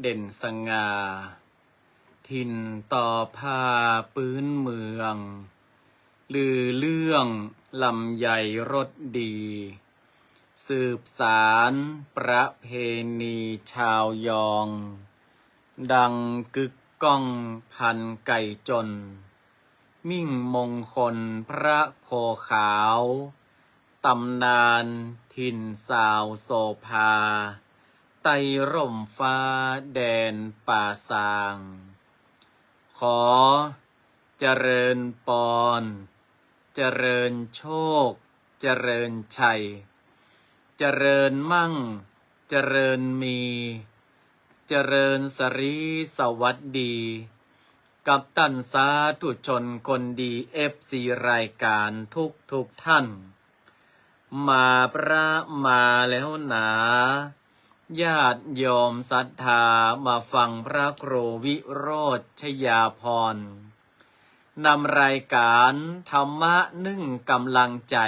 เด่นสง่าถิ่นต่อผ้าปื้นเมืองลือเรื่องลำใหญ่รสดี สืบสารประเพณีชาวยอง ดังกึกก้องพันไก่จน มิ่งมงคลพระโคขาวตำนานถิ่นสาวโสภาไต่ร่มฟ้าแดนป่าสาง ขอเจริญปอนเจริญโชคเจริญชัยเจริญมั่งเจริญมีเจริญสรีสวัสดีกับตันสาธุชนคนดีFCรายการทุกท่านมาพระมาแล้วหนาญาติโยมศรัทธามาฟังพระครูวิโรจน์ชยาพรนำรายการธรรมะนึ่งกำลังใจ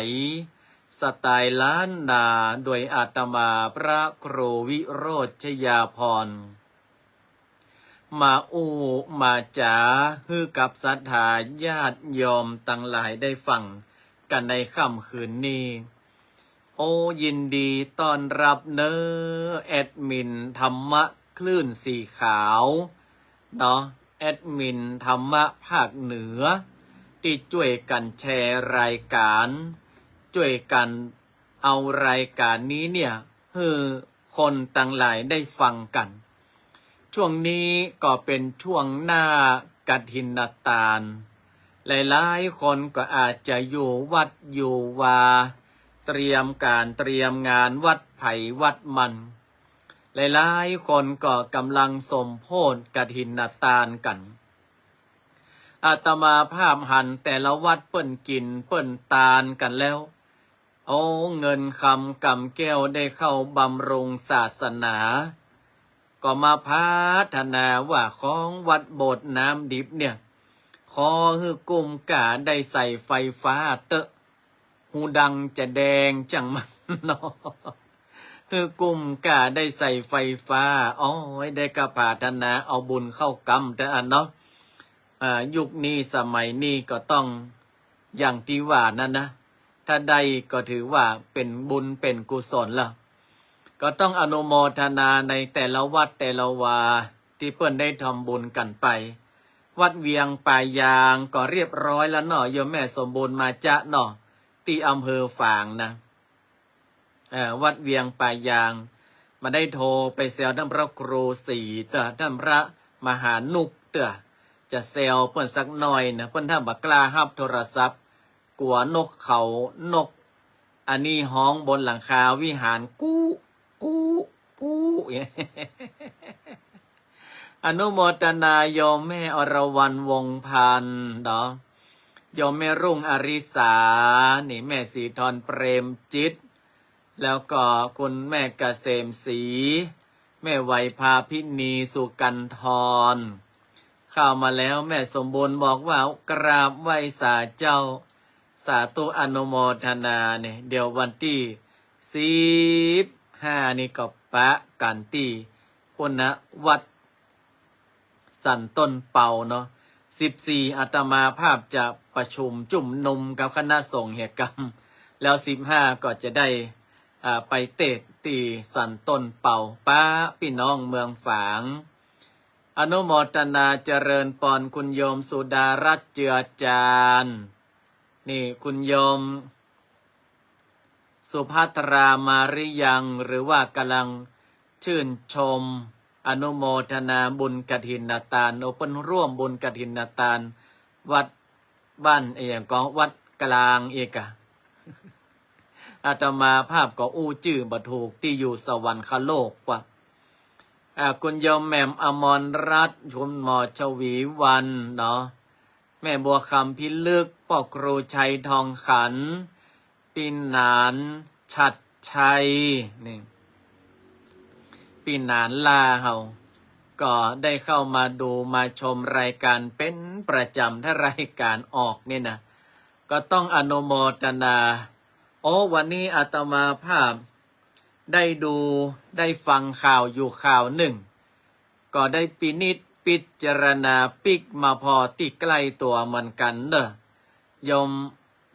สไตล์ล้านนาโดยอาตมาพระครูวิโรจน์ชยาพรมามาจ๋าฮือกับศรัทธาญาติโยมตั้งหลายได้ฟังกันในค่ำคืนนี้โอ้ยินดีต้อนรับเนอแอดมินธรรมะคลื่นสีขาวเนาะแอดมินธรรมะภาคเหนือที่ช่วยกันแชร์รายการช่วยกันเอารายการนี้เนี่ยให้คนต่างหลายได้ฟังกันช่วงนี้ก็เป็นช่วงหน้ากฐินตานหลายๆคนก็อาจจะอยู่วัดอยู่วาเตรียมงานวัดไผ่วัดมันหลายๆคนก็กำลังสมโภชกฐินตานกันอาตมาภาพหันแต่ละวัดเปิ้นกินเปิ้นตานกันแล้วโอ้เงินคำกำแก้วได้เข้าบำรุงศาสนาก็มาพัฒนาว่าของวัดโบสถ์น้ำดิบเนี่ยขอให้กุมกาได้ใส่ไฟฟ้าเตอะหูดังจะแดงจังมันเนาะคือกุมกาได้ใส่ไฟฟ้าอ๋อได้กระพัฒนาเอาบุญเข้ากรรมแต่อันเนาะยุคนี้สมัยนี้ก็ต้องอย่างที่ว่านั่นนะถ้าได้ก็ถือว่าเป็นบุญเป็นกุศลละก็ต้องอนุโมทนาในแต่ละวัดแต่ละวาที่เพิ่นได้ทำบุญกันไปวัดเวียงป่ายางก็เรียบร้อยแล้วเนาะโยมแม่สมบูรณ์มาจะเนาะที่อำเภอฝางนะวัดเวียงป่ายางมาได้โทรไปแซวท่านพระครูศรีท่านพระมหานุกจะแซวเพิ่นสักหน่อยนะเพิ่นถ้าบักกล้ารับโทรศัพท์กลัวนกเขานกอันนี้ห้องบนหลังคาวิหารกู้อนุโมทนายอมแม่อรวรรณวงศ์พันธ์เนาะยอมแม่รุ่งอริสานี่แม่สีทรเปรมจิตแล้วก็คุณแม่เกษมศรีแม่ไวยภาพินีสุกันทรเข้ามาแล้วแม่สมบูรณ์บอกว่ากราบไหว้สาเจ้าสาธุอนุโมทนาเนี่ยเดี๋ยววันที่15นี่ก็ปะกันที่พุณวัดสันต้นเป่าเนาะ14อาตมาภาพจะประชุมจุ่มนุมกับคณะสงฆ์เหตุกรรมแล้ว15ก็จะได้ไปเตะตีสันต้นเป่าป้าพี่น้องเมืองฝางอนุโมทนาเจริญปอนคุณโยมสุดารัตน์เจือจานนี่คุณโยมสุภัทรามาริยังหรือว่ากำลังชื่นชมอนุโมทนาบุญกฐินทานโอเปนร่วมบุญกฐินทานวัดบ้านก็วัดกลางเอกะอาตมาภาพก็อู้จื่อบ่ถูกที่อยู่สวรรคโลกว่ะคุณโยมแม่มอมรรัตน์คุณหมอชวีวันเนาะแม่บัวคำพิลึกพ่อครูชัยทองขันปีนานชัดชัยนี่ปีนานลาเฮาก็ได้เข้ามาดูมาชมรายการเป็นประจำถ้ารายการออกเนี่ยนะก็ต้องอนุโมทนาโอ้วันนี้อาตมาภาพได้ดูได้ฟังข่าวอยู่ข่าวหนึ่ง ก็ได้พินิจพิจารณาปิกมาพอติใกล้ตัวเหมือนกันเด้อยม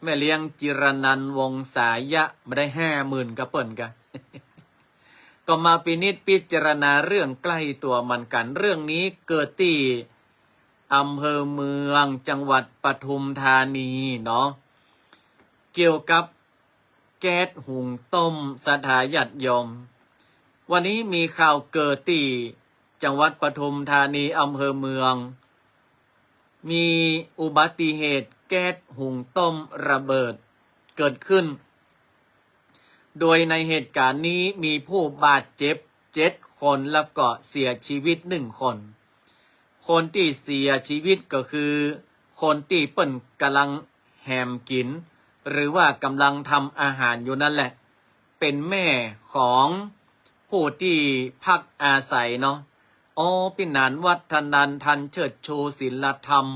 แม่เลี้ยงจิรนันท์วงสายะมาได้50,000กับเปิ่นกัน ก็มาพินิจพิจารณาเรื่องใกล้ตัวมันกันเรื่องนี้เกิดที่อำเภอเมืองจังหวัดปทุมธานีเนาะเกี่ยวกับแก๊สหุงต้มสถาญาติโยมวันนี้มีข่าวเกิดที่จังหวัดปทุมธานีอำเภอเมืองมีอุบัติเหตุแก๊สหุงต้มระเบิดเกิดขึ้นโดยในเหตุการณ์นี้มีผู้บาดเจ็บ7 คนแล้วก็เสียชีวิต1 คนคนที่เสียชีวิตก็คือคนที่เปิ้นกำลังแหมกินหรือว่ากำลังทำอาหารอยู่นั่นแหละเป็นแม่ของผู้ที่พักอาศัยเนาะปินานวัฒนันทันเชิดชูศิลธรรม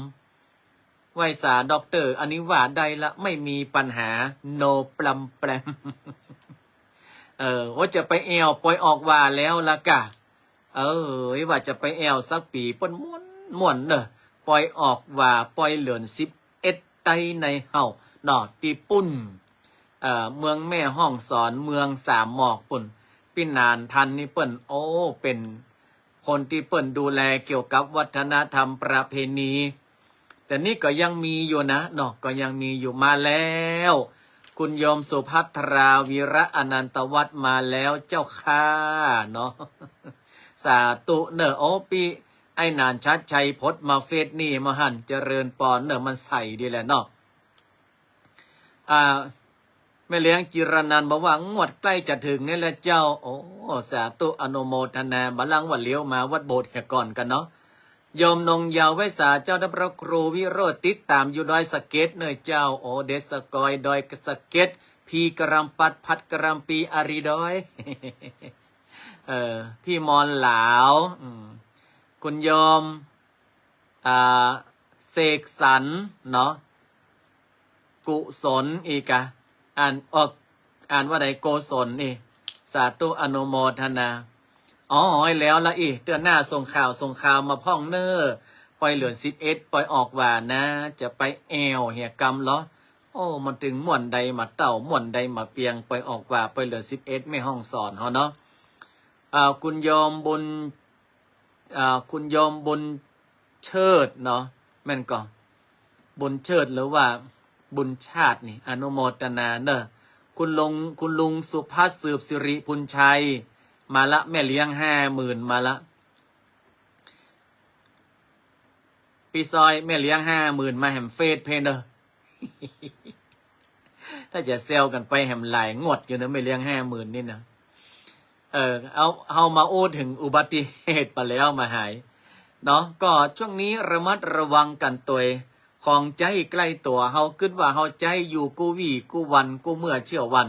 ไวสาด็อกเตอร์อันนี้ว่าได้ละไม่มีปัญหาโนปลัมแปลม ว่าจะไปแอวปล่อยออกว่าแล้วละกะว่าจะไปแอวสักปีปนม่วนเนอะปล่อยออกว่าปล่อยเหลือน11ไตในเฮาหนอตีปุ่นเมืองแม่ห้องสอนเมืองสามหมอกปุ่นปินานทันนี่เปิ้นเป็นคนที่เปิ้นดูแลเกี่ยวกับวัฒนธรรมประเพณีแต่นี่ก็ยังมีอยู่นะเนาะก็ยังมีอยู่มาแล้วคุณโยมสุภัทราวีระอนันตวัฒน์มาแล้วเจ้าค่ะเนาะสาธุเนอะปีไอ้นานชัดชัยพดมาเฟซนี่มาหันเจริญปอนเนอะมันใส่ดีแหละเนาะแม่เลี้ยงจิรนันท์บอกว่างวดใกล้จะถึงนี่แหละเจ้าสาธุอนุโมทนาบัลลังก์วัดเลี้ยวมาวัดโบสถ์แห่ก่อนกันเนาะโยมนงยาวไว้สาเจ้าดับพระครูวิโรจน์ติดตามอยู่ดอยสะเก็ดเนยเจ้าเดสกอยดอยสะเก็ดพีกรัมปัดพัดกรัมปีอารีดอย พี่มอนหลาวคุณโยมเสกสรรเนาะกุศลอีกอะอ่านว่าใดโกศลนี่สาธุอนุโมทนาแล้วละเดือนหน้าส่งข่าวมาพ่องเนอปล่อยเหลือ11ปล่อยออกว่านะจะไปแอวเหียกรรมเหรอมันถึงม่วนใดมาเต่าม่วนใดมาเปียงปล่อยออกว่าปล่อยเหลือ11ไม่ห้องสอนเนาะคุณโยมบุญเชิดเนาะแม่นก่อนบุญเชิดหรือว่าบุญชาตินี่อนุโมทนาเนอะคุณลุงสุภัสสืบสิริพุนชัยมาละแม่เลี้ยง50,000มาละปีซอยแม่เลี้ยง50,000มาแหมเฟซเพนเดอร์ ถ้าจะเซลกันไปแหมหลายงวดอยู่นะแม่เลี้ยง50,000นี่นะเอามาโอ้ถึงอุบัติเหตุไปแล้วมาหายเนาะก็ช่วงนี้ระมัดระวังกันตัวของใจใกล้ตัวเฮาคิดว่าเฮาใจอยู่กูวี่กูวันกูเมื่อเชื่อวัน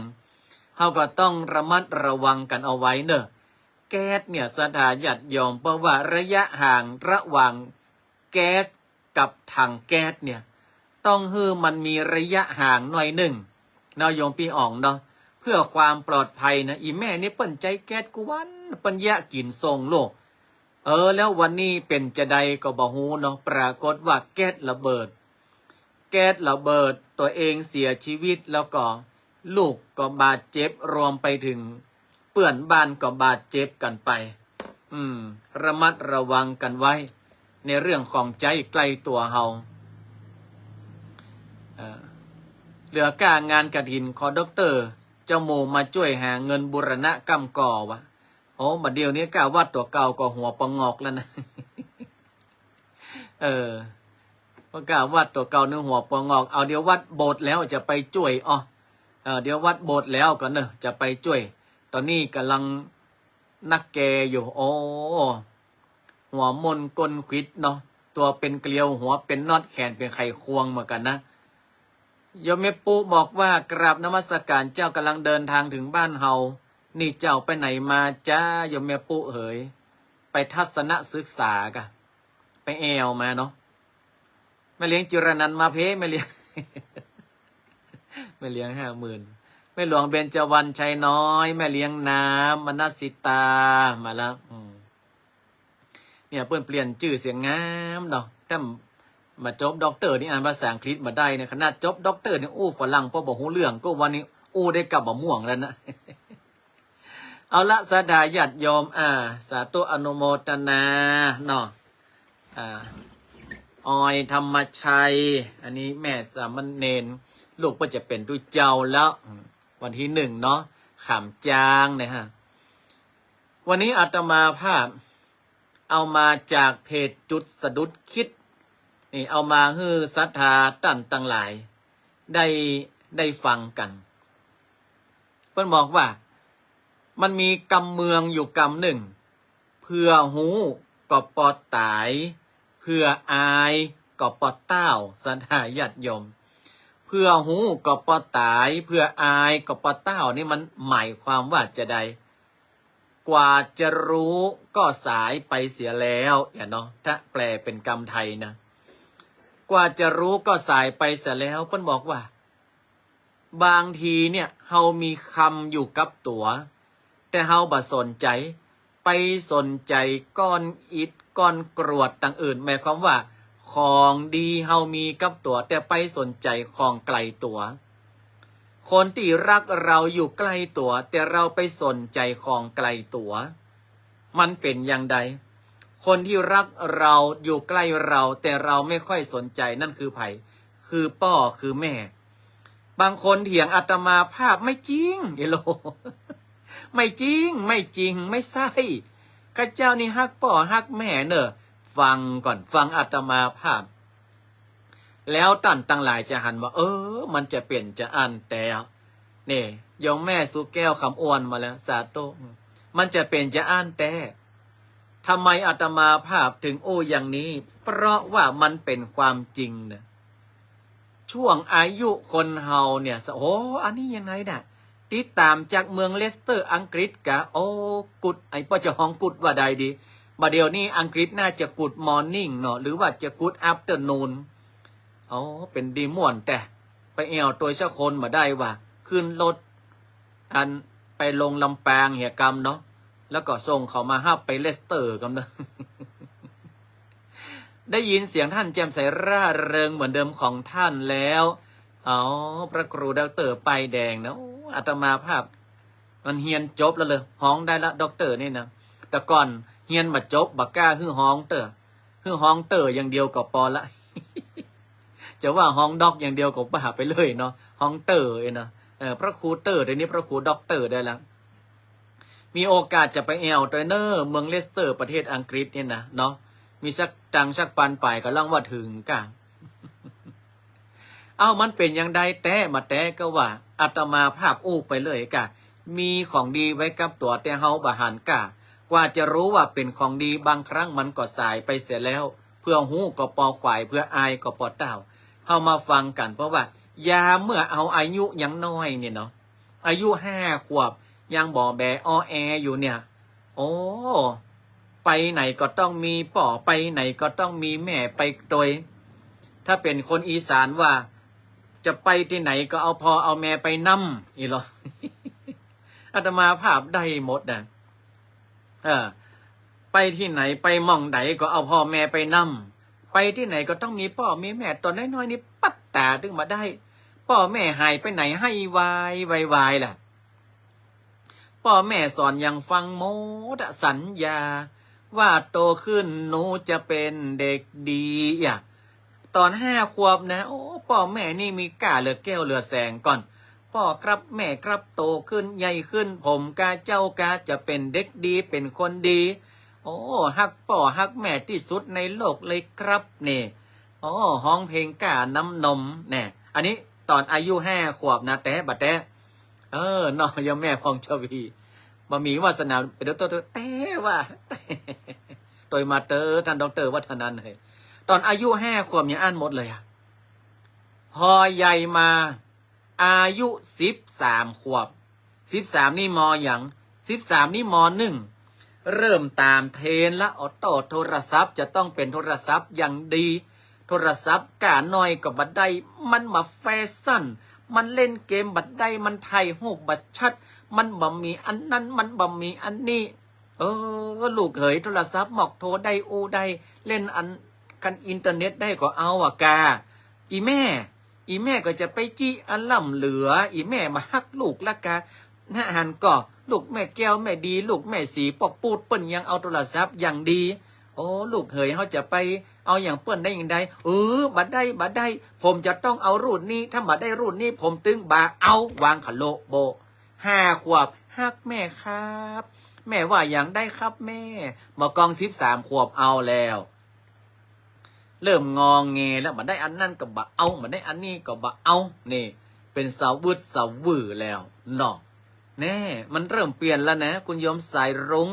เฮาก็ต้องระมัดระวังกันเอาไว้เนอะแก๊สเนี่ยสถาญาติโยมเพราะว่าระยะห่างระหว่างแก๊สกับถังแก๊สเนี่ยต้องให้มันมีระยะห่างหน่อยหนึ่งเนาะโยมพี่อ่องเนาะเพื่อความปลอดภัยนะอีแม่นี่เปิ้นใจแก๊สกูวันเปิ้นยะกินทรงโลกแล้ววันนี้เป็นจะใดก็บ่ฮู้เนาะปรากฏว่าแก๊สระเบิดตัวเองเสียชีวิตแล้วก็ลูกก็บาดเจ็บรวมไปถึงเพื่อนบ้านก็บาดเจ็บกันไป ระมัดระวังกันไว้ในเรื่องของใจใกล้ตัวเฮาเหลือการงานกฐินขอด็อกเตอร์เจ้าโมมาช่วยหาเงินบูรณะกำก่อวะบัดเดียวนี้กล่าววัดตัวเก่าก็หัวปงอกแล้วนะ พระกล่าววัดตัวเก่าเนื้อหัวปงอกเอาเดี๋ยววัดโบสถ์แล้วจะไปช่วยเดี๋ยววัดโบสถ์แล้วก็เนอะจะไปช่วยตอนนี้กำลังนักแกอยู่หัวมนกลควิดเนาะตัวเป็นเกลียวหัวเป็นน็อตแขนเป็นไขควงเหมือนกันนะโยมเมปุบอกว่ากราบนมัสการเจ้ากำลังเดินทางถึงบ้านเฮานี่เจ้าไปไหนมาจ้าโยมเมปุเหยไปทัศนศึกษากะไปแอวมาเนาะแม่เลี้ยงจิรนันท์มาเพแม่เลี้ยง แม่เลี้ยง50,000แม่หลวงเบญจวรรณชัยน้อยแม่เลี้ยงน้ำมนัสสิตามาแล้ว เนี่ยเปิ้นเปลี่ยนชื่อเสียงงามเนาะแต่มาจบด็อกเตอร์นี่อ่านภาษาอังกฤษมาได้เนี่ยขนาดจบด็อกเตอร์นี่อู้ฝรั่งพอบอกหูเรื่องก็วันนี้อู้ได้กลับบ่ม่วงแล้วนะ เอาละสาธาญาติโยมสาธุอนุโมทนาเนาะออยธรรมชัยอันนี้แม่สามเณรลูกก็จะเป็นตุเจ้าแล้ววันที่1เนาะขำจางนะฮะวันนี้อาตมาภาพเอามาจากเพจจุดสะดุดคิดนี่เอามาฮือศรัทธาตั้นตั้งหลายได้ฟังกันเพิ่นบอกว่ามันมีกำเมืองอยู่กำหนึ่งเพื่อหูก็ปอดตายเพื่ออายก็ปอดเต้าศรัทธาญาติโยมเพื่อหูก็ปอดตายเพื่ออายก็ปอดเต้านี่มันหมายความว่าจะใดกว่าจะรู้ก็สายไปเสียแล้วอย่าเนาะถ้าแปลเป็นคำไทยนะกว่าจะรู้ก็สายไปเสียแล้วเพิ่นบอกว่าบางทีเนี่ยเฮามีคำอยู่กับตัวแต่เฮาบ่สนใจไปสนใจก้อนอิฐก้อนกรวดต่างอื่นหมายความว่าของดีเฮามีกับตัวแต่ไปสนใจของไกลตัวคนที่รักเราอยู่ใกล้ตัวแต่เราไปสนใจของไกลตัวมันเป็นอย่างใดคนที่รักเราอยู่ใกล้เราแต่เราไม่ค่อยสนใจนั่นคือไผคือพ่อคือแม่บางคนเถียงอาตมาภาพไม่จริงเอโล ไม่จริงไม่ใช่ข้าเจ้านี่ฮักพ่อฮักแม่เนอะฟังก่อนฟังอาตมาภาพแล้วตั้นตั้งหลายจะหันว่ามันจะเปลี่ยนจะอันแต่นี่ยองแม่สุแก้วคำอ้วนมาแล้วสาธุมันจะเป็นจะอันแต่ทำไมอาตมาภาพถึงอย่างนี้เพราะว่ามันเป็นความจริงนะช่วงอายุคนเฮาเนี่ยอันนี้ยังไงน่ะติดตามจากเมืองเลสเตอร์อังกฤษกะกุดไอ้พ่อเจ้าของกุดว่าใดดีมาเดี๋ยวนี้อังกฤษน่าจะกุดมอร์นิ่งเนาะหรือว่าจะกุดอัฟเตอร์นูนเป็นดีม่วนแต่ไปเอวตัวเจ้าคนมาได้ว่าขึ้นรถอันไปลงลำปางเหียกรรมเนาะแล้วก็ส่งเขามาฮับไปเลสเตอร์กันเนาะ ได้ยินเสียงท่านแจ่มใสร่าเริงเหมือนเดิมของท่านแล้วพระครูด็อกเตอร์ป้ายแดงนะอาตมาภาพมันเฮียนจบแล้วเลยห้องได้ละด็อกเตอร์นี่นะแต่ก่อนเฮียนมาจบบักกล้าฮื้อห้องเตออย่างเดียวก็พอละ จะว่าห้องด็อกอย่างเดียวก็บ้าไปเลยเนาะห้องเตอร์นะพระครูเตอร์เดี๋ยวนี้พระครูด็อกเตอร์ได้แล้วมีโอกาสจะไปแอลเตอร์เนอร์เมืองเลสเตอร์ประเทศอังกฤษเนี่ยนะเนาะมีสักตังสักปันไปก็ล่องว่าถึงกะ มันเป็นอย่างใดแต่มาแต่ก็ว่าอาตมาภาพไปเลยกะมีของดีไว้กับตัวแต่เฮาบาหันกะกว่าจะรู้ว่าเป็นของดีบางครั้งมันก็สายไปเสียแล้วเพื่อหูก็ปอควายเพื่ออายก็ปอเต้าเฮามาฟังกันเพราะว่ายาเมื่อเอาอายุยังน้อยเนี่ยเนาะอายุ5 ขวบยังบ่อแบอยู่เนี่ยไปไหนก็ต้องมีป่อไปไหนก็ต้องมีแม่ไปโดยถ้าเป็นคนอีสานว่าจะไปที่ไหนก็เอาพ่อเอาแม่ไปนำอีหรอ อาตมาภาพได้หมดนะไปที่ไหนไปหม่องไหนก็เอาพ่อแม่ไปนำไปที่ไหนก็ต้องมีพ่อมีแม่ตอนน้อยๆนี่ปัดตาถึงมาได้พ่อแม่หายไปไหนให้วายล่ะพ่อแม่สอนอย่างฟังโมดสัญญาว่าโตขึ้นหนูจะเป็นเด็กดีตอน5 ขวบนะพ่อแม่นี่มีกาเหลือแก้วเหลือแสงก่อนพ่อครับแม่ครับโตขึ้นใหญ่ขึ้นผมกาเจ้ากาจะเป็นเด็กดีเป็นคนดีฮักพ่อฮักแม่ที่สุดในโลกเลยครับเนี่ยห้องเพลงกาน้ำนมเนี่ยอันนี้ตอนอายุ5 ขวบนะแต่บัดแต่น้อยแม่พองชวีบ่มีวาสนาเดี๋ยวตัวแต่ว่าตัวมาเตอร์ท่านดร.วัฒนันท์เลยตอนอายุ5 ขวบยังอ่านหมดเลยพอใหญ่มาอายุ13 ขวบ13นี่มอย่าง13นี่ม1เริ่มตามเทรนละโทรศัพท์จะต้องเป็นโทรศัพท์อย่างดีโทรศัพท์กาหน่อยกับบัดได้มันมาแฟชั่นมันเล่นเกมบัดได้มันถ่ายรูปบัดชัดมันบ่มีอันนั้นมันบ่มีอันนี้ ลูกเขยโทรศัพท์หมอกโทรได้อูได้เล่นอันกันอินเทอร์เน็ตได้ก็เอาอะกาอีแม่ก็จะไปจี้อันล่ำเหลืออีแม่มาฮักลูกละกานะหันก็ลูกแม่แก้วแม่ดีลูกแม่สีปอกปูดเปิ้นยังเอาโทรศัพท์อย่างดีโอ้ลูกเขยเขาจะไปเอาอย่างเปิ้นได้อย่างใดบัดได้ผมจะต้องเอารูดนี้ถ้าบัดได้รูดนี้ผมตึงบาเอาวางขะโลโบ5 ขวบฮักแม่ครับแม่ว่าอย่างได้ครับแม่หมอกอง13 ขวบเอาแล้วเริ่มงองเงแล้วบัดได้อันนั่นก็บะเอาบัดได้อันนี้ก็บะเอานี่เป็นสาววืดสาววือแล้วเนาะแน่มันเริ่มเปลี่ยนแล้วนะคุณโยมสายรุ้ง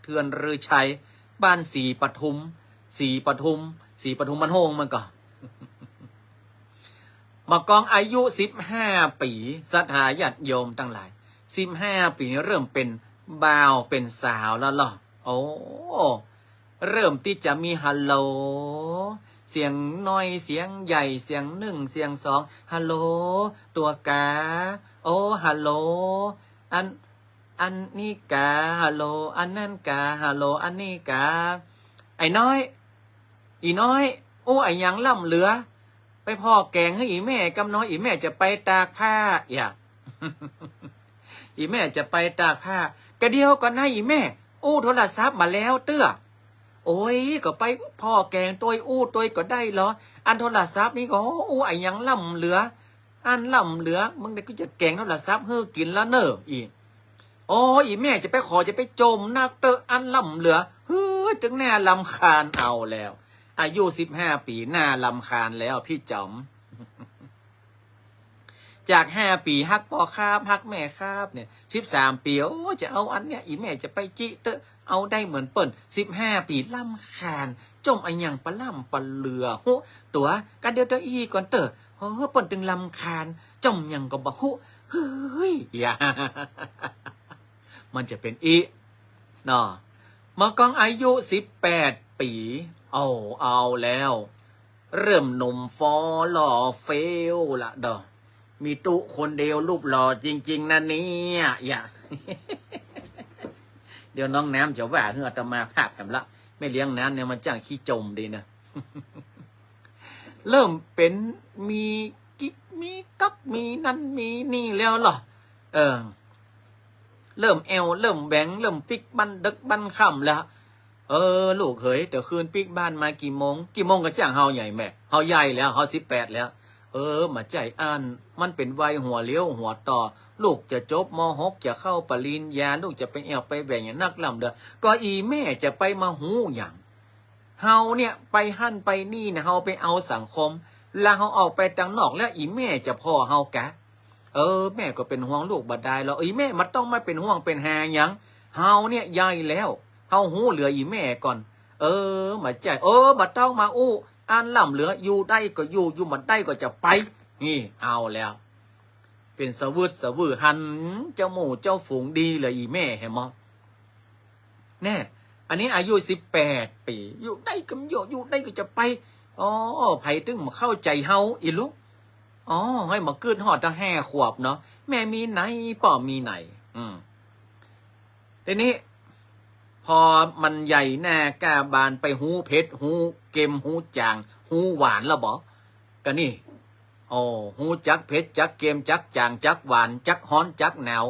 เทือนรือชัยบ้านสีปทุมมันโฮงมันก็ มากองอายุ15 ปีศรัทธาญาติโยมทั้งหลาย15 ปีนี้เริ่มเป็นบ่าวเป็นสาวแล้วหรอโอ้เริ่มที่จะมีฮัลโหลเสียงน้อยเสียงใหญ่เสียง1เสียง2ฮัลโหลตัวกาโอ้ฮัลโหลอันนี้กาฮัลโหลอันนั่นกาฮัลโหลอันนี้กาไอ้น้อยอีน้อยโอ้ไอ้ยังล่ำเหลือไปพ่อแกงให้อีแม่กำน้อยอีแม่จะไปตากผ้าอย่า อีแม่จะไปตากผ้ากระเดียวก่อนนะอีแม่อู้โทรศัพท์มาแล้วเตื้อโอ้ยก็ไปพ่อแกงตัวอู้ตัวก็ได้เหรออันโทรศัพท์นี่ก็อู้ไอ้ยังล่ำเหลืออันล่ำเหลือมึงได้ก็จะแกงโทรศัพท์เฮ้อกินแล้วเนอะอีโอ้อีแม่จะไปขอจะไปจมนักเตออันล่ำเหลือเฮ้ยถึงแน่ลำคาญเอาแล้วอายุ15 ปีหน้าลำคาญแล้วพี่จอม จาก5 ปีฮักพ่อครับฮักแม่ครับเนี่ย13 ปีโอ้จะเอาอันเนี้ยอีแม่จะไปจิเตอเอาได้เหมือนเปิ้น15 ปีลำคาญจมไอ้ยังปะล่ำปะเลือโหตัวกันเดียวเตออีก่อนเตอเฮ้อเปิ้นตึงลำคาญจมยังก็บ่ฮู้เฮ้ยอย่า มันจะเป็นอีเนาะมากองอายุ18 ปีเอาแล้วเริ่มหนุ่มฟอหล่อเฟลละเด้อมีตุคนเดียวรูปหล่อจริงๆนะเนี่ยอย่า เดี๋ยวน้องน้ำจะว่าเฮืออาตมาภาพกันละไม่เลี้ยงน้ำเนี่ยมันจ้างขี้จมดีนะ เริ่มเป็นมีกิ๊กมีกักมีนั่นมีนี่แล้วเหรอเริ่มเริ่มแบงเริ่มปิกบันดึกบันค่ำแล้วลูกเขยเดี๋ยวคืนปิกบ้านมากี่โมงก็จ้างเฮาใหญ่แม่เฮาใหญ่แล้วเฮา18แล้วมาใจอ่านมันเป็นวัยหัวเลี้ยวหัวต่อลูกจะจบม.6จะเข้าปริญญาลูกจะไปไปแบ่งอย่างนักลำเด้อก็อีแม่จะไปมาหูอย่างเฮาเนี่ยไปหั่นไปนี่นะเฮาไปเอาสังคมแล้วเฮาออกไปทางนอกแล้วอีแม่จะพ่อเฮากะแม่ก็เป็นห่วงลูกบัดได้แล้วอีแม่มันต้องไม่เป็นห่วงเป็นหาหยังเฮาเนี่ยใหญ่แล้วเฮาหูเหลืออีแม่ก่อนมาใจบัดต้องมาอู้อันล่ำเหลืออยู่ได้ก็อยู่มันได้ก็จะไปนี่เอาแล้วเป็นสวือหันเจ้าหมูเจ้าฝูงดีเลยอีแม่เห็นมั้ยแน่อันนี้อายุ18 ปีอยู่ได้ก็อยู่ได้ก็จะไปไผตึงมาเข้าใจเฮาอีลูกให้มาขึ้นหอดตั้ง5 ขวบเนาะแม่มีไหนป่อมีไหนทีนี้พอมันใหญ่แน่กาบานไปหูเพชรหูเกมหูจางหูหวานแล้วบอกก็นี่หูจักเพชรจักเกมจักจางจักหวานจักฮ้อนจักหนาว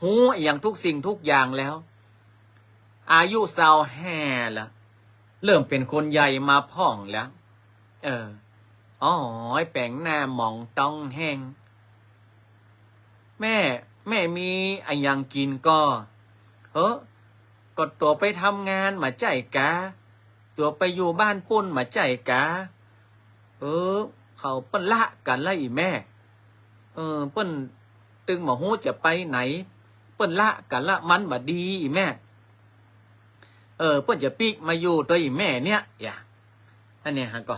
หูอย่างทุกสิ่งทุกอย่างแล้วอายุ25แล้วเริ่มเป็นคนใหญ่มาพ่องแล้วแป่งหน้าหมองต้องแห้งแม่มีไอ้ยังกินก็ก็ตัวไปทำงานมาใจกาตัวไปอยู่บ้านปุ้นมาใจกาเขาเปิ้นละกันละอีแม่เปิ้นตึงหมอฮู้จะไปไหนเปิ้นละกันละมันบ่ดีอีแม่เปิ้นจะปีกมาอยู่ตัวอีแม่เนี่ยอันเนี้ยฮะก็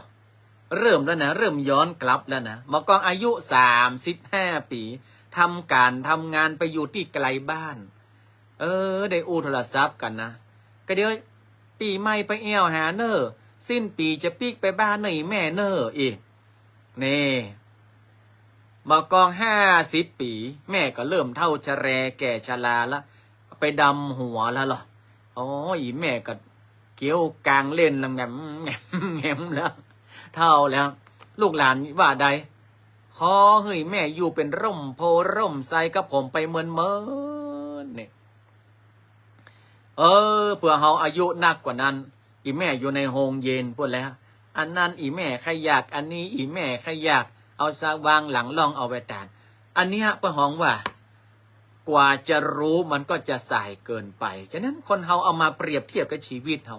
เริ่มแล้วนะเริ่มย้อนกลับแล้วนะมากองอายุ35 ปีทำการทำงานไปอยู่ที่ไกลบ้านได้อู้โทรศัพท์กันนะก็เดี๋ยวปีใหม่ไปแอวหาเนอสิ้นปีจะปีกไปบ้านหน่อยแม่เนออีกนี่มากอง50 ปีแม่ก็เริ่มเท่าชะแรแก่ชราละไปดำหัวแล้วหรอ อ๋ออีแม่ก็เกี้ยวกลางเล่นลำแงมแงมแงมแล้วเท่าแล้ว ลูกหลานว่าใดขอเฮ้ยแม่อยู่เป็นร่มโพร่มไทรกับผมไปเมินเนี่ยเผื่อเฮาอายุนักกว่านั้นอีแม่อยู่ในโฮงเย็นพูดแล้วอันนั้นอีแม่ขยากอันนี้อีแม่ขยากเอาซาวางหลังล่องเอาไปตานอันนี้เพื่อหองว่ากว่าจะรู้มันก็จะสายเกินไปฉะนั้นคนเฮาเอามาเปรียบเทียบกับชีวิตเฮา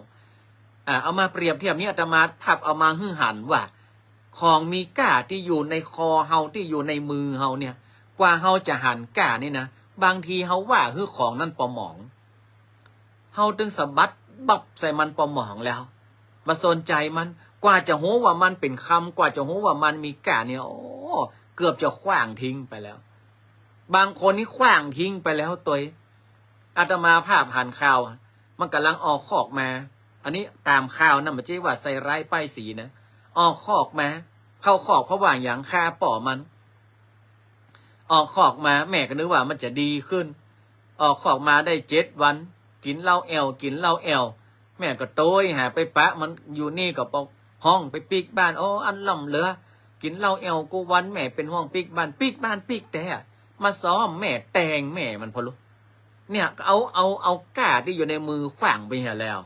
เอามาเปรียบเทียบนี่อาตมาภาพเอามาหื้อหันว่าของมีก้าที่อยู่ในคอเฮาที่อยู่ในมือเฮาเนี่ยกว่าเฮาจะหันก้านี่นะบางทีเฮาว่าคือของนั่นปอหมองเฮาตึงสะบัดบับใส่มันปอหมองแล้วมาสนใจมันกว่าจะรู้ว่ามันเป็นคำกว่าจะรู้ว่ามันมีก้าเนี่ยโอ้เกือบจะขว้างทิ้งไปแล้วบางคนนี่ขว้างทิ้งไปแล้วตัวอาตมาภาพหันข่าวมันกำลังออกขอกมาอันนี้ตามข่าวนะมันไม่ใช่ว่าใส่ร้ายป้ายสีนะออกขอกมาเข้าขอกเพราะว่าอย่างคาป่อมันออกขอกมาแม่ก็นึกว่ามันจะดีขึ้นออกขอกมาได้7 วันกินเหล้าแอลกินเหล้าแอลแม่ก็โต้ยหาไปปะมันอยู่นี่ก็ปอกห้องไปปิกบ้านอันล่ำเหลือกินเหล้าแอลกูวันแม่เป็นห้องปิกบ้านแต่มาซ้อมแม่แตงแม่มันพอรู้เนี่ยเอาก้าที่อยู่ในมือขว้างไปเหี้ยแล้ว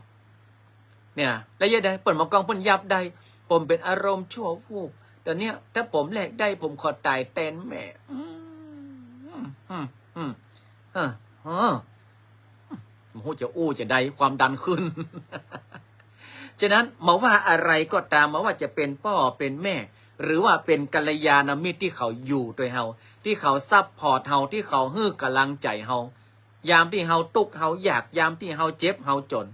เนี่ยแล้วยังไงเปิดมากองเปิดยับได้ผมเป็นอารมณ์ชั่ววูบแต่เนี่ยถ้าผมแหลกได้ผมขอตายแทนแม่มันหูจะอู้จะได้ความดันขึ้น ฉะนั้นมาว่าอะไรก็ตามมาว่าจะเป็นพ่อเป็นแม่หรือว่าเป็นกัลยาณมิตรที่เขาอยู่ด้วยเฮาที่เขาซับพอร์ตเฮาที่เขาฮื้อกำลังใจเฮายามที่เฮาตุกเฮาอยากยามที่เฮาเจ็บเฮาจน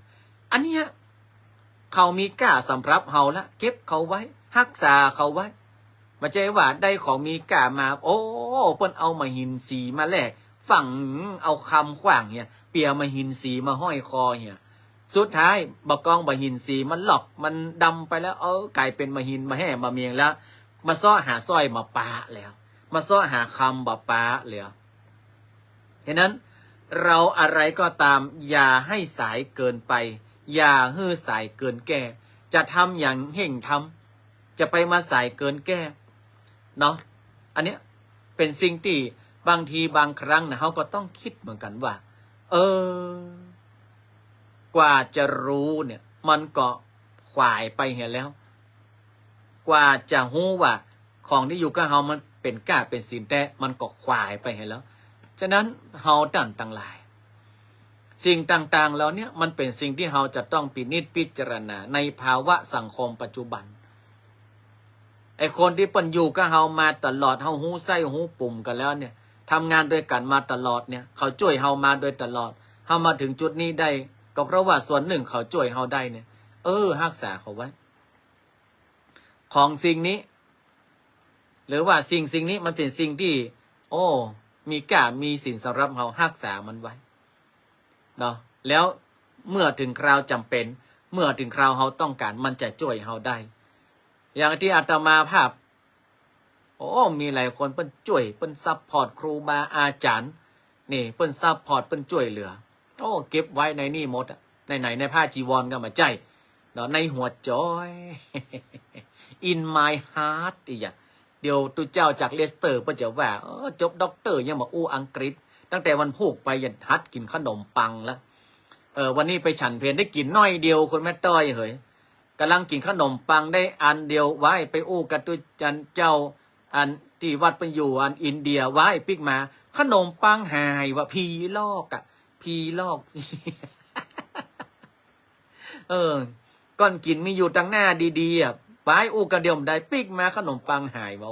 อันเนี้ยเขามีกล้าสำหรับเฮาละเก็บเขาไว้รักษาเขาไว้มาใจว่าได้ของมีกล้ามาโอ้เปิ้นเอามาหินสีมาแลกฝั่งเอาคำขว้างเนี่ยเปียมาหินสีมาห้อยคอเนี่ยสุดท้ายบกองบะหินสีมันหลอกมันดำไปแล้วกลายเป็นมาหินมาแห่มาเมียงแล้วมาซ้อหาสร้อยมาปาแล้วมาซ้อหาคำบาปาแล้วฉะนั้นเราอะไรก็ตามอย่าให้สายเกินไปอย่าฮื้อสายเกินแก้จะทำอย่างเห่งทำจะไปมาสายเกินแก้เนาะอันเนี้ยเป็นสิ่งที่บางทีบางครั้งนะเขาก็ต้องคิดเหมือนกันว่ากว่าจะรู้เนี่ยมันก็ขวายไปเห็นแล้วกว่าจะรู้ว่าของที่อยู่กับเฮามันเป็นกล้าเป็นศีลแต่มันก็ขวายไปเห็นแล้วฉะนั้นเฮาต่างหลายสิ่งต่างๆแล้วเนี่ยมันเป็นสิ่งที่เฮาจะต้องพินิจพิจารณาในภาวะสังคมปัจจุบันไอ้คนที่เปิ้นอยู่กับเฮามาตลอดเฮาหู้ไส้หู้ปุ่มกันแล้วเนี่ยทำงานด้วยกันมาตลอดเนี่ยเขาช่วยเฮามาโดยตลอดเฮามาถึงจุดนี้ได้ก็เพราะว่าส่วนหนึ่งเขาช่วยเฮาได้เนี่ยรักษาเขาไว้ของสิ่งนี้หรือว่าสิ่งนี้มันเป็นสิ่งที่มีกล้ามีสินสำหรับเฮารักษามันไว้เนาะแล้วเมื่อถึงคราวจำเป็นเมื่อถึงคราวเฮาต้องการมันจะช่วยเฮาได้อย่างที่อาตมาภาพมีหลายคนเปิ้นช่วยเปิ้นซัพพอร์ตครูบาอาจารย์นี่เปิ้นซัพพอร์ตเปิ้นช่วยเหลือเก็บไว้ในนี่หมดในผ้าจีวรก็มาใจเนาะในหัวจอย in my heart อีกอย่างเดี๋ยวตุเจ้าจากเลสเตอร์เปิ้นจะว่าจบด็อกเตอร์ยังมาอู้อังกฤษตั้งแต่วันพูกไปยันฮัดกินขนมปังแล้ววันนี้ไปฉันเพลได้กินน้อยเดียวคนแม่ต้อยเฮ้ยกำลังกินขนมปังได้อันเดียวไว้ไปอู้กับตุจันเจ้าอันที่วัดเป็นอยู่อันอินเดียไว้ปิกมาขนมปังหายว่าพีลอกก้อนกินมีอยู่ตั้งหน้าดีๆไปอู้กันเดียวได้ปิกมาขนมปังหายว่า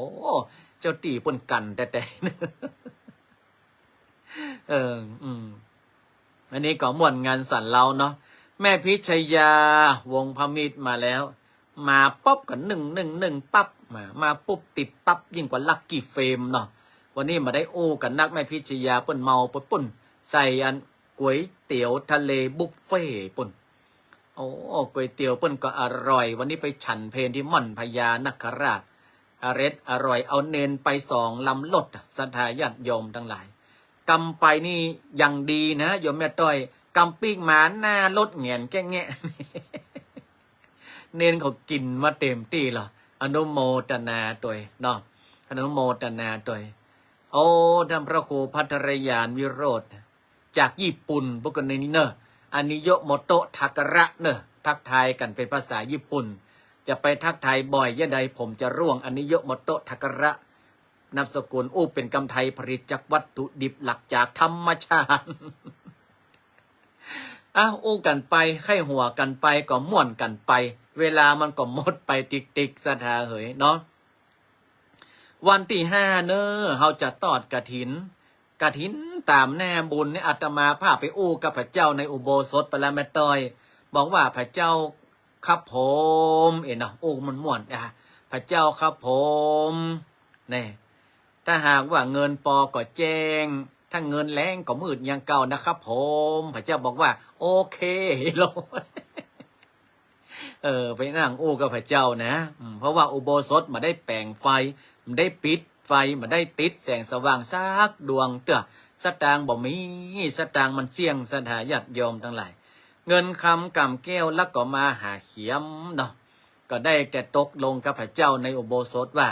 เจ้าตีปนกันแต่อันนี้ก็ม่วนงานสันเราเนาะแม่พิชยาวงพมิตรมาแล้วมาป๊บกัน111ปั๊บมาปุ๊บติดปั๊บยิ่งกว่าลักกี้เฟมเนาะวันนี้มาได้โอ้กันนักแม่พิชยาเปิ้นเมาปุ่นใส่อันก๋วยเตี๋ยวทะเลบุฟเฟ่ปุ่นก๋วยเตี๋ยวเปิ้นก็อร่อยวันนี้ไปฉันเพลที่ม่อนพญานคราชอร่อยเอาเนนไป2 ลำลดศรัทธาญาติโยมทั้งหลายกำไปนี่อย่างดีนะโยมแม่ต้อย กำปีกหมาหน้ารถแงนแก้แงะ เน้นเขากินมาเต็มที่หรออนุโมทนาตัวเนาะอนุโมทนาตัวโอ้ท่านพระครูพัทรยานวิโรธจากญี่ปุ่นพวกกันในนี้เนอะอานิโยโมโตะทักระเนอะทักทายกันเป็นภาษาญี่ปุ่นจะไปทักทายบ่อยยะใดผมจะร่วงอานิโยโมโตะทักระนามสกุลอู้เป็นกำไทยผลิตจากวัตถุดิบหลักจากธรรมชาติ อู้กันไปไข้หัวกันไปก็ม่วนกันไปเวลามันก็หมดไปติ๊กๆสถาเหยเนาะวันที่5เนอะเราจะตอดกฐินตามแน่บุญเนี่ยอาตมาพาไปอู้กับพระเจ้าในอุโบสถไปแล้วแม่ต้อยบอกว่าพระเจ้าครับผมเนาะอู้มันม่วนพระเจ้าครับผมนี่ถ้าหากว่าเงินปอก็แจ้งถ้าเงินแรงก็มืดยังเก่านะครับผมพระเจ้าบอกว่าโอเคโลไปนั่งอู้กับพระเจ้านะเพราะว่าอุโบสถมาได้แปลงไฟมันได้ปิดไฟมันได้ติดแสงสว่างสักดวงเต้อสตางค์บ่มีสตางค์มันเสี่ยงสถาญาติโยมทั้งหลายเงินคำกำแก้วแล้วก็มาหาเขียมเนาะก็ได้แต่ตกลงกับพระเจ้าในอุโบสถว่า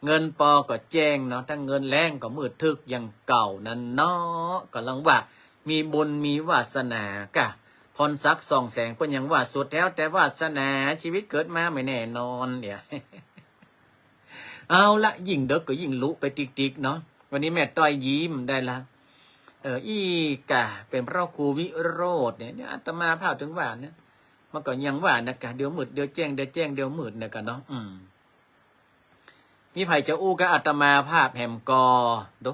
เงินปอก็แจ้งเนาะถ้าเงินแรงก็มืดทึกยังเก่านั่นเนาะก็ลังว่ามีบุญมีวาสนากะพรศักดิ์ส่องแสงเพิ่นยังว่าสุดแล้วแต่วาสนาชีวิตเกิดมาไม่แน่นอนเนี่ย เอาละยิ่งเด็กก็ยิ่งลุไปติ๊กๆเนาะวันนี้แม่ต้อยยิ้มได้ละอีกะเป็นพระครูวิโรธเนี่ยอาตมาพาถึงว่าเนี่ยมันก็ยังว่านะกะเดี๋ยวมืดเดี๋ยวแจ้งเดี๋ยวแจ้งเดี๋ยวมืดนะกะเนาะมีไผจะอู้กับอาตมาภาพแหมกอดู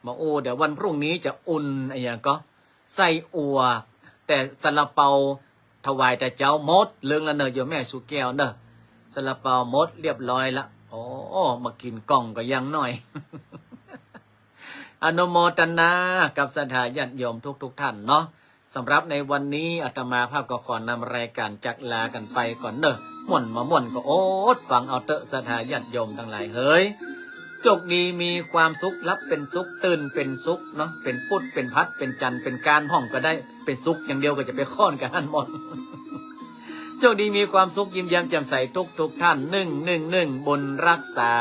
มาอู้เดี๋ยววันพรุ่งนี้จะอุ่นอะไรอย่างก็ใส่อัวแต่ซาลาเปาถวายแต่เจ้ามดเรื่องละเนอะโยมแม่สุแก้วเนอะซาลาเปามดเรียบร้อยละโอ้มากินกล่องก็ยังหน่อย อนุโมทนากับสถาญาติโยมทุกท่านเนาะสำหรับในวันนี้อาตมาภาพก็ขอนำรายการจักลากันไปก่อนเนอะม่วนมาม่วนก็โอ๊ตฟังเอาเตอะสถาญาติโยมทั้งหลายเฮ้ยจกดีมีความสุขรับเป็นสุขตื่นเป็นสุขเนาะเป็นพุทธเป็นพัดเป็นจันทร์เป็นการห้องก็ได้เป็นสุขอย่างเดียวก็จะไปค้อนกันหมด โชคดีมีความสุขยิ้มแย้มแจ่มใสทุกท่าน111บนรักษา